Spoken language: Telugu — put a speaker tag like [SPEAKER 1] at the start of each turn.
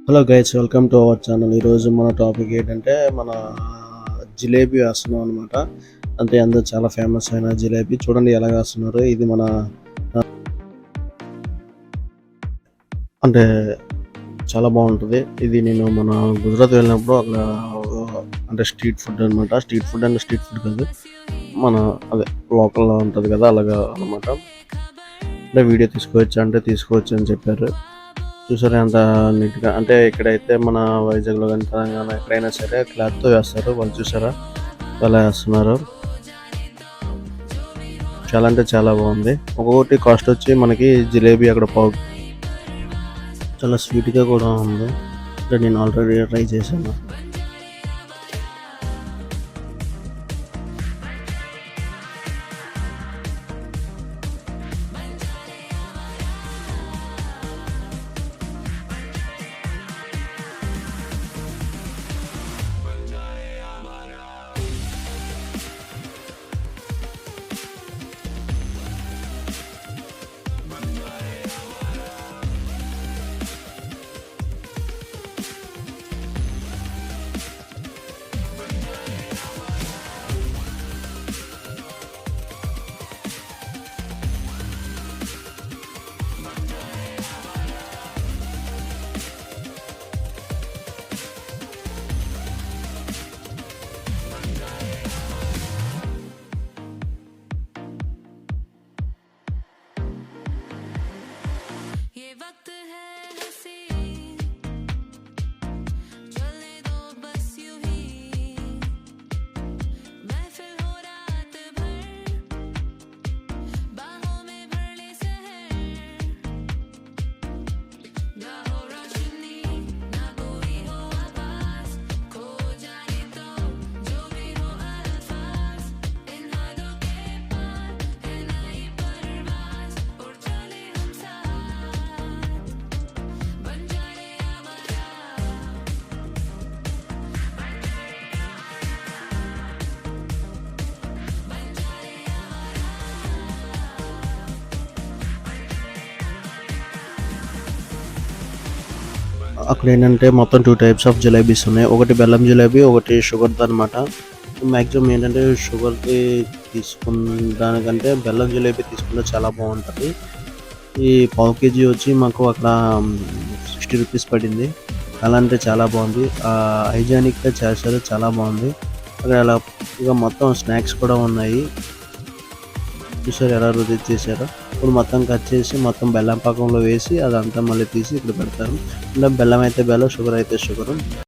[SPEAKER 1] Hello guys, welcome to our channel. ఈరోజు మన టాపిక్ ఏంటంటే మన జిలేబీ వేస్తున్నాం అనమాట. అంటే అందరూ చాలా ఫేమస్ అయిన జిలేబీ చూడండి ఎలా వేస్తున్నారు. ఇది మన అంటే చాలా బాగుంటుంది. ఇది నేను మన గుజరాత్ వెళ్ళినప్పుడు అక్కడ అంటే స్ట్రీట్ ఫుడ్ అనమాట. స్ట్రీట్ ఫుడ్ అంటే స్ట్రీట్ ఫుడ్ కాదు, మన అదే లోకల్లో ఉంటుంది కదా, అలాగా అనమాట. అంటే వీడియో తీసుకోవచ్చు అంటే తీసుకోవచ్చు అని చెప్పారు. చూసారా ఎంత నీట్గా. అంటే ఇక్కడైతే మన వైజాగ్లో కానీ తెలంగాణ ఎక్కడైనా సరే క్లాత్తో వేస్తారు. వాళ్ళు చూసారా ఎలా వేస్తున్నారు. చాలా అంటే చాలా బాగుంది. ఒక్కొక్కటి కాస్ట్ వచ్చి మనకి జిలేబీ అక్కడ పావు చాలా స్వీట్గా కూడా ఉంది. అంటే నేను ఆల్రెడీ ట్రై చేశాను. అక్కడ ఏంటంటే మొత్తం 2 టైప్స్ ఆఫ్ జిలేబీస్ ఉన్నాయి. ఒకటి బెల్లం జిలేబీ, ఒకటి షుగర్ది అనమాట. మ్యాక్సిమం ఏంటంటే షుగర్ది తీసుకున్న దానికంటే బెల్లం జిలేబీ తీసుకుంటే చాలా బాగుంటుంది. ఈ పావు కేజీ వచ్చి మాకు అక్కడ 60 రూపీస్ పడింది. చాలా అంటే చాలా బాగుంది. హైజానిక్గా చేశారు, చాలా బాగుంది. అక్కడ అలా ఇక మొత్తం స్నాక్స్ కూడా ఉన్నాయి. చూసారు ఎలా రుచి చేశారో. ఇప్పుడు మొత్తం కట్ చేసి మొత్తం బెల్లం పాకంలో వేసి అదంతా మళ్ళీ తీసి ఇక్కడ పెడతారు. అంటే బెల్లం అయితే బెల్లం, షుగర్ అయితే షుగర్.